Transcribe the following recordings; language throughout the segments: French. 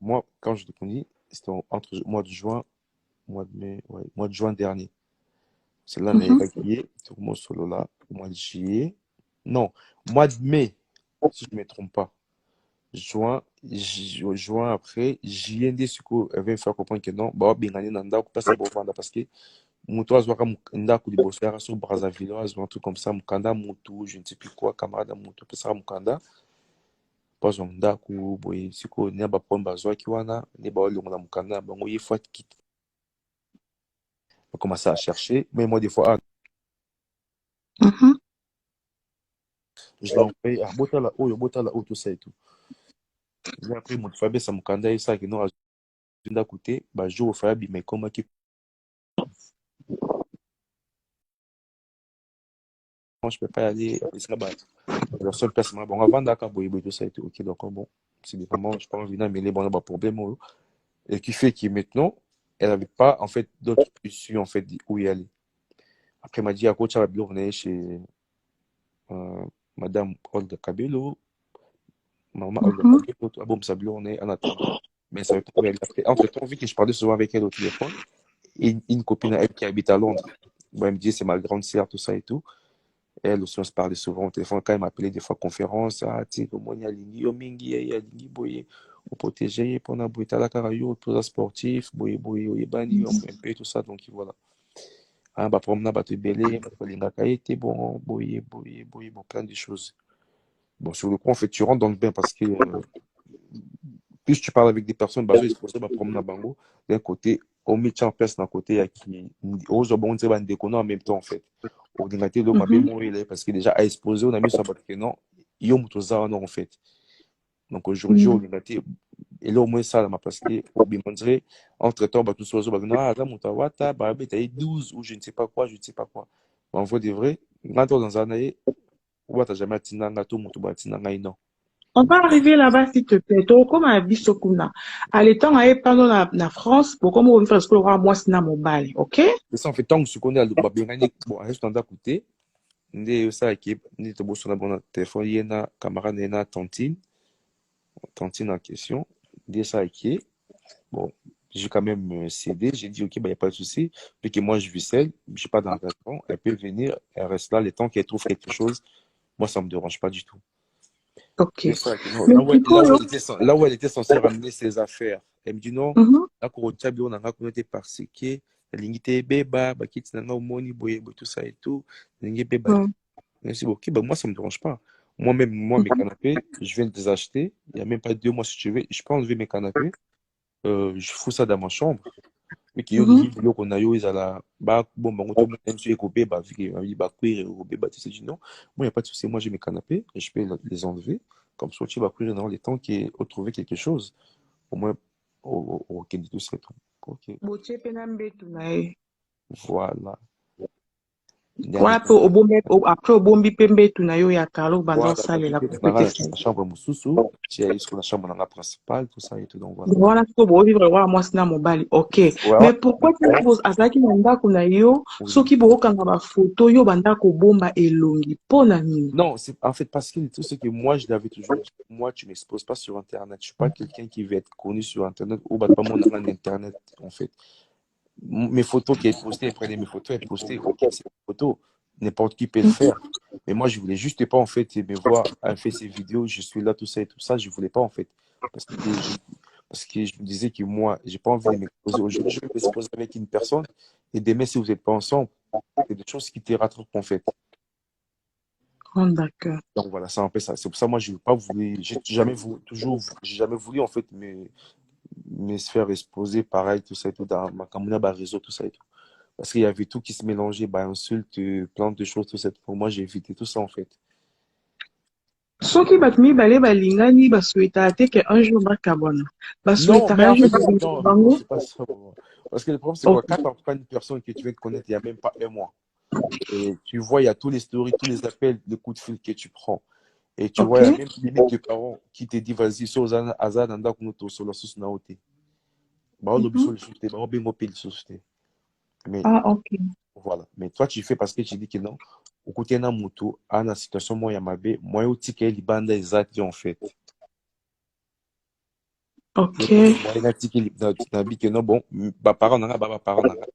moi, quand je te dis, c'était entre mois de juin, mois de mai, ouais, mois de juin dernier. C'est là, on a Mhm. évacué, tout mon solo là, mois de juillet. Non, mois de mai, si je ne me trompe pas. Juin après, juillet, nde siko, elle vient faire comprendre que non, bah, bingani nanda, pas ça, bon, parce que moto azwaka ndako liboso yaka so Brazzaville azwa un truc comme ça mukanda mutu je ne sais plus quoi camarade mutu apesaka mukanda po azwa ndako boye sikoyo nia baproblème bazwaki wana nde baolongola mukanda na bango ye fois kite bakomasa à chercher mais moi des fois Mhm. je l'envoie botala oyo tosala et tout mais après moto fa abesa mukanda esalaki no azwi ndako te bajour ofaya bima ekomaki je peux pas y aller esika la seule place ma bango avandaka boye boye tosala et tout ok donc bon c'est des moments je pense vina mele bana baproblème oyo et qui fait que maintenant, elle n'avait pas en fait d'autres issues en fait où y aller. Après, elle m'a dit à coach, on est chez euh, Madame Olga Cabello, Maman Olga Mhm. Cabello, ah bon, ça on est en attendant. Mais ça veut pas où elle. Après, entre-temps, vu que je parlais souvent avec elle au téléphone, et une copine à elle qui habite à Londres, bon, elle me dit c'est ma grande sœur, tout ça et tout. Elle aussi, on se parlait souvent au téléphone. Quand elle m'appelait des fois conférence, ah, tu sais, comment il y a l'ingé, yo mingi, il y a l'ingé, boye, au protéger, pour na boye, tala karayo, tout ça sportif, boye, boye, oye, bani, on peut un peu, tout ça, donc voilà. Ah, bah, promenade, bah, te belé, bah, kolingaka ete, bon, boye, boye, boye, bon, plein de choses. Bon, sur le coup, en fait, tu rentres dans le bain parce que plus tu parles avec des personnes, bah, ils se bah, promenade, bango, d'un côté, au métier en place d'un côté, il y a qui, aux bon, on va déconner en même temps, en fait. Ordinateur, donc, ma bien Mhm. mourir, parce que déjà, à exposer, on a mis sur le non, yo, mutoza, non, en fait. Donc, aujourd'hui, Mhm. ordinateur, et là, au moins, ça, là, parce que, au bien, on dirait, entre-temps, bah, tout ça, bah, non, ah, là, mutawata, bah, t'as eu 12 ou je ne sais pas quoi, je ne sais pas quoi. Bah, en vrai, de vrai, quand on est dans un année, ou t'as jamais atteint tout, mutuba, atteint non. On va arriver là-bas, s'il te plaît. Donc, comme à Bissokuna, à l'état, on a pendant la France, pour comme on veut faire ce que moi, c'est dans mon bail, ok? Et ça, en fait, tant que tu connais, bah, bien, bon, reste en côté, nde ça, qui est, nde te bosse sur la bonne téléphone, il y en a, camarade, il y en a, tantine en question, nde ça, qui est, bon, j'ai quand même cédé, j'ai dit, ok, bah, il n'y a pas de souci, vu que moi, je vis seul, je suis pas d'engagement, elle peut venir, elle reste là, le temps qu'elle trouve quelque chose, moi, ça me dérange pas du tout. Ok. C'est ça, non, Mais du coup, là où elle était censée ramener ses affaires, elle me dit non, mhm. là, quand on tient, on a connecté parce que, la ligne était beba, bah, qui t'en a au moni, boye, boye, tout ça et tout, la ligne beba. Mhm. C'est bon, ok, bah, moi, ça me dérange pas. Moi-même, moi, mes canapés, je viens de les acheter, il n'y a même pas 2 mois, si tu veux, je peux enlever mes canapés, je fous ça dans ma chambre, mais qui ont Mhm. dit, qu'on a eu, ils allaient, bah, bon, bah, on tombe même sur les copés, bah, vu qu'il y a bah, queer, bah, tu sais, je dis non, moi, il n'y a pas de souci, moi, j'ai mes canapés, et je peux les enlever, comme ça, tu vas plus dans les temps qui ont trouvé quelque chose, au moins, au Kennedy, tout ça, tout. Ok, Botie pena mbetu na ye. voilà. Wana pe après obombi pe mbetu na yo ya kala obanza Voilà, donc, osalela tu pe te as sali. la chambre Moussoussou, tu as sur la chambre dans la principale, tout ça et tout, donc voilà. Wana pe bovivre wana mwasi na mobali. Ok. Ouais, Mais pourquoi tu azalaki na ndako na yo oui. soki bokanga ba photo yo bandako bomba elongi mpo na nini? Non, c'est en fait parce que tout ce que moi je l'avais toujours dit, moi tu m'exposes pas sur Internet. Je suis pas quelqu'un qui veut être connu sur Internet ou bah, pas mon nom Internet en fait. Mes photos qui est postées, prenez mes photos, elles postées, ok, c'est des photos, n'importe qui peut le faire. Mais moi je voulais juste pas en fait me voir, elle fait ses vidéos, je suis là, tout ça et tout ça, je voulais pas en fait. Parce que parce que je me disais que moi, j'ai pas envie de m'exposer. Aujourd'hui, je vais m'exposer avec une personne et demain, si vous n'êtes pas ensemble, c'est des choses qui te rattrapent en fait. Oh, d'accord. Donc voilà, c'est un peu ça. C'est pour ça, moi, je n'ai pas voulu, j'ai jamais voulu, toujours, j'ai jamais voulu en fait me faire exposer pareil, tout ça et tout, dans ma comme bah, réseau, tout ça et tout. Parce qu'il y avait tout qui se mélangeait, bah, insultes, plein de choses, tout ça. Pour moi, j'ai évité tout ça en fait. Soki bato mibale balingani basuetaka te ke un jour bakabwana. Non, mais Basuetaka un en jour fait, non, babimisa non, non, non, bango. c'est pas ça. Parce que le problème, c'est quoi? Ok. Quand tu prends une personne que tu viens de connaître il n'y a même pas un mois, et tu vois, il y a tous les stories, tous les appels, les coups de fil que tu prends. Et tu Ok. vois, il y a même limite les parents qui te disent, vas-y, so azan anda kunuto solo sus na ote. Bah, on Mhm. le souté, bah, on bengo pile souté. Mais Ah, ok. voilà. Mais toi, tu fais parce que tu dis que non. Au côté na moto, à la situation, moi, il y a ma bé, moi, au ticket, les bandes exactes, en fait. Ok. moi na tiki na bike no bon ba parents nanga ba parents nanga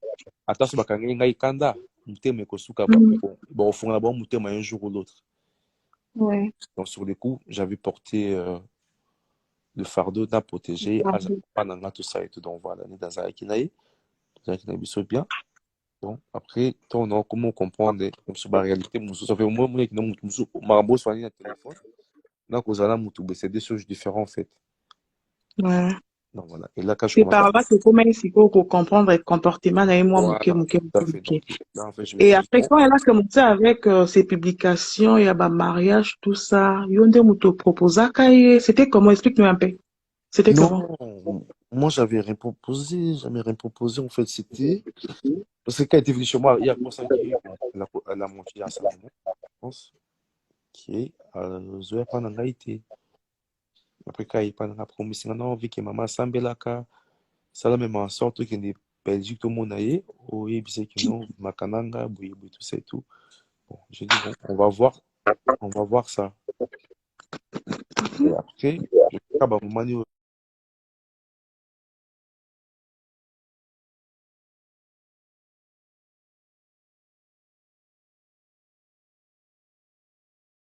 ata so bakangi ngai kanda mutema ekosuka ba Mm. bon fonga bon mutema un jour ou l'autre. Ouais. Donc sur les coups j'avais porté le fardeau d'un protégé Pardon. pas nanga tout ça et tout, donc voilà ni dans un kinaï biso bien. Bon après ton non comment comprendre comme sur la réalité musu ça fait au moins que non musu marabo soigner le téléphone donc aux ala mutu c'est deux choses différentes en fait. Ouais. Donc voilà et là quand je C'est commence à par là que comment il faut comprendre le comportement d'un moi voilà mouké. tout à fait, donc là en fait je me Et suis dit après, bon quand elle a commencé avec ses publications, il y a bah, mariage, tout ça, Yonde Muto proposa, c'était comment? Explique-nous un peu. C'était comment? non moi j'avais rien proposé en fait c'était parce que quand elle était venue chez moi il y a pour ça elle a montré à sa maman je pense qui est Zoé Panangaïté. Après quand il parle la promis non vu que maman sambelaka ça la même en sorte que les Belgique tout le monde aille oui c'est que non makananga boui tout ça et tout. Bon j'ai dit bon on va voir ça et après je sais pas bah, maman